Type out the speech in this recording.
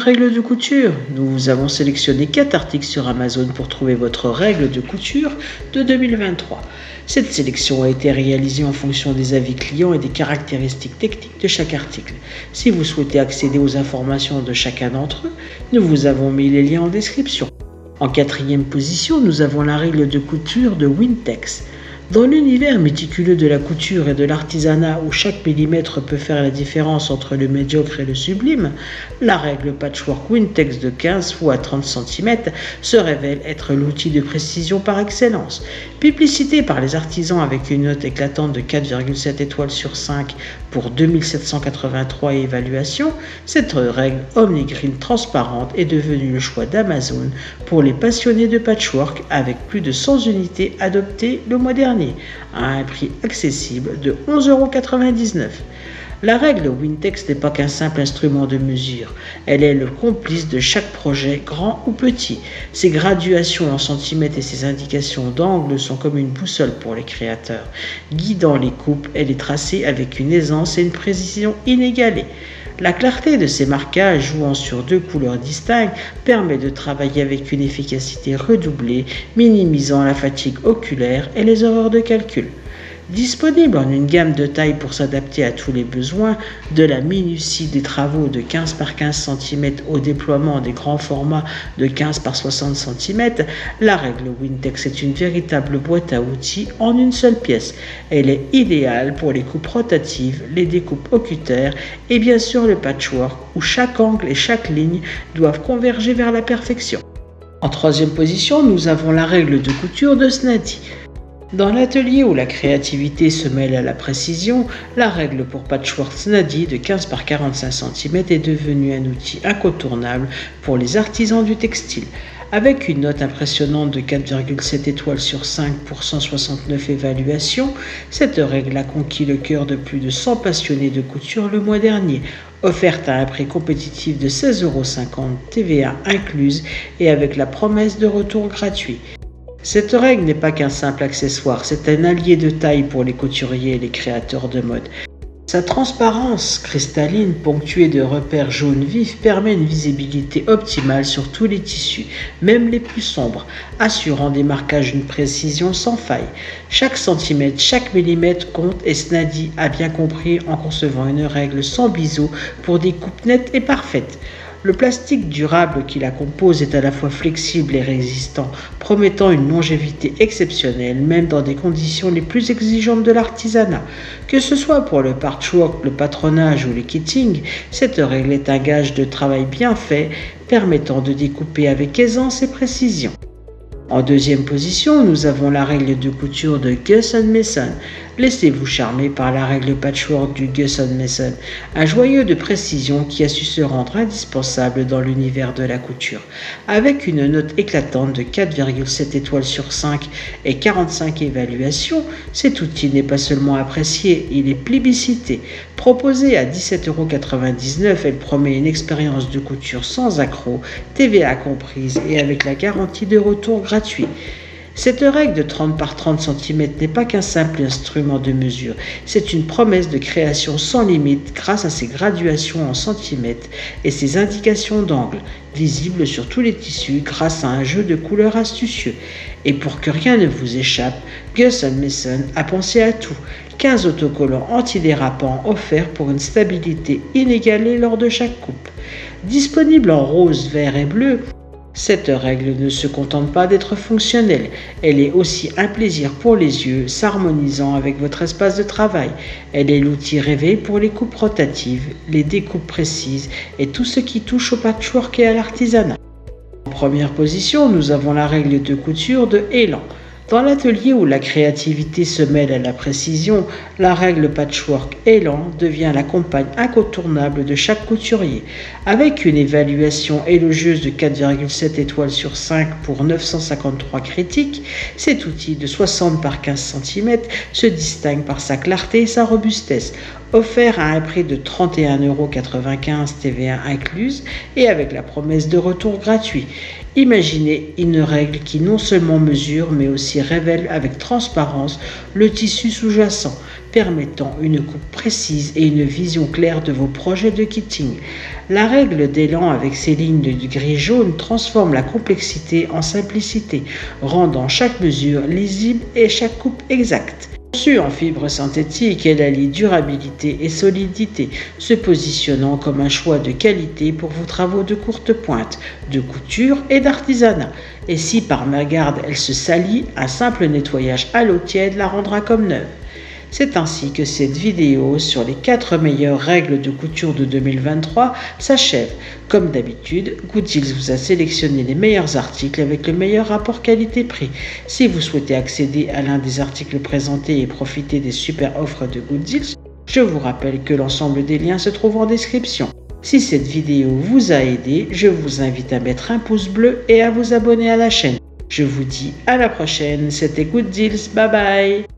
règle de couture. Nous avons sélectionné 4 articles sur Amazon pour trouver votre règle de couture de 2023. Cette sélection a été réalisée en fonction des avis clients et des caractéristiques techniques de chaque article. Si vous souhaitez accéder aux informations de chacun d'entre eux, nous vous avons mis les liens en description. En 4e position, nous avons la règle de couture de Wintex. Dans l'univers méticuleux de la couture et de l'artisanat où chaque millimètre peut faire la différence entre le médiocre et le sublime, la règle patchwork Wintex de 15 x 30 cm se révèle être l'outil de précision par excellence. Publicité par les artisans avec une note éclatante de 4,7 étoiles sur 5 pour 2783 évaluations, cette règle omnigreen transparente est devenue le choix d'Amazon pour les passionnés de patchwork avec plus de 100 unités adoptées le mois dernier à un prix accessible de 11,99 €. La règle Wintex n'est pas qu'un simple instrument de mesure, elle est le complice de chaque projet, grand ou petit. Ses graduations en centimètres et ses indications d'angle sont comme une boussole pour les créateurs, guidant les coupes et les tracés avec une aisance et une précision inégalées. La clarté de ces marquages jouant sur 2 couleurs distinctes permet de travailler avec une efficacité redoublée, minimisant la fatigue oculaire et les erreurs de calcul. Disponible en une gamme de tailles pour s'adapter à tous les besoins, de la minutie des travaux de 15 par 15 cm au déploiement des grands formats de 15 par 60 cm, la règle Wintex est une véritable boîte à outils en une seule pièce. Elle est idéale pour les coupes rotatives, les découpes oculaires et bien sûr le patchwork où chaque angle et chaque ligne doivent converger vers la perfection. En 3e position, nous avons la règle de couture de Snadi. Dans l'atelier où la créativité se mêle à la précision, la règle pour patchwork Snadi de 15 par 45 cm est devenue un outil incontournable pour les artisans du textile. Avec une note impressionnante de 4,7 étoiles sur 5 pour 169 évaluations, cette règle a conquis le cœur de plus de 100 passionnés de couture le mois dernier. Offerte à un prix compétitif de 16,50 € TVA incluse et avec la promesse de retour gratuit. Cette règle n'est pas qu'un simple accessoire, c'est un allié de taille pour les couturiers et les créateurs de mode. Sa transparence cristalline ponctuée de repères jaunes vifs permet une visibilité optimale sur tous les tissus, même les plus sombres, assurant des marquages d'une précision sans faille. Chaque centimètre, chaque millimètre compte et Snadi a bien compris en concevant une règle sans biseau pour des coupes nettes et parfaites. Le plastique durable qui la compose est à la fois flexible et résistant, promettant une longévité exceptionnelle, même dans des conditions les plus exigeantes de l'artisanat. Que ce soit pour le patchwork, le patronage ou le kitting, cette règle est un gage de travail bien fait, permettant de découper avec aisance et précision. En 2e position, nous avons la règle de couture de Guss & Mason. Laissez-vous charmer par la règle patchwork du Guss & Mason, un joyau de précision qui a su se rendre indispensable dans l'univers de la couture. Avec une note éclatante de 4,7 étoiles sur 5 et 45 évaluations, cet outil n'est pas seulement apprécié, il est plébiscité. Proposé à 17,99 €, elle promet une expérience de couture sans accroc, TVA comprise et avec la garantie de retour gratuit. Cette règle de 30 par 30 cm n'est pas qu'un simple instrument de mesure, c'est une promesse de création sans limite grâce à ses graduations en centimètres et ses indications d'angle, visibles sur tous les tissus grâce à un jeu de couleurs astucieux. Et pour que rien ne vous échappe, Guss & Mason a pensé à tout. 15 autocollants antidérapants offerts pour une stabilité inégalée lors de chaque coupe. Disponible en rose, vert et bleu, cette règle ne se contente pas d'être fonctionnelle, elle est aussi un plaisir pour les yeux, s'harmonisant avec votre espace de travail. Elle est l'outil rêvé pour les coupes rotatives, les découpes précises et tout ce qui touche au patchwork et à l'artisanat. En 1re position, nous avons la règle de couture de Elan. Dans l'atelier où la créativité se mêle à la précision, la règle patchwork Elan devient la compagne incontournable de chaque couturier. Avec une évaluation élogieuse de 4,7 étoiles sur 5 pour 953 critiques, cet outil de 60 par 15 cm se distingue par sa clarté et sa robustesse. Offert à un prix de 31,95 € TVA incluse et avec la promesse de retour gratuit. Imaginez une règle qui non seulement mesure mais aussi révèle avec transparence le tissu sous-jacent, permettant une coupe précise et une vision claire de vos projets de kitting. La règle d'élan avec ses lignes de gris-jaune transforme la complexité en simplicité, rendant chaque mesure lisible et chaque coupe exacte. Conçue en fibre synthétique, elle allie durabilité et solidité, se positionnant comme un choix de qualité pour vos travaux de courte pointe, de couture et d'artisanat. Et si par mégarde elle se salit, un simple nettoyage à l'eau tiède la rendra comme neuve. C'est ainsi que cette vidéo sur les 4 meilleures règles de couture de 2023 s'achève. Comme d'habitude, Gooddeals vous a sélectionné les meilleurs articles avec le meilleur rapport qualité-prix. Si vous souhaitez accéder à l'un des articles présentés et profiter des super offres de Gooddeals, je vous rappelle que l'ensemble des liens se trouve en description. Si cette vidéo vous a aidé, je vous invite à mettre un pouce bleu et à vous abonner à la chaîne. Je vous dis à la prochaine, c'était Gooddeals, bye bye.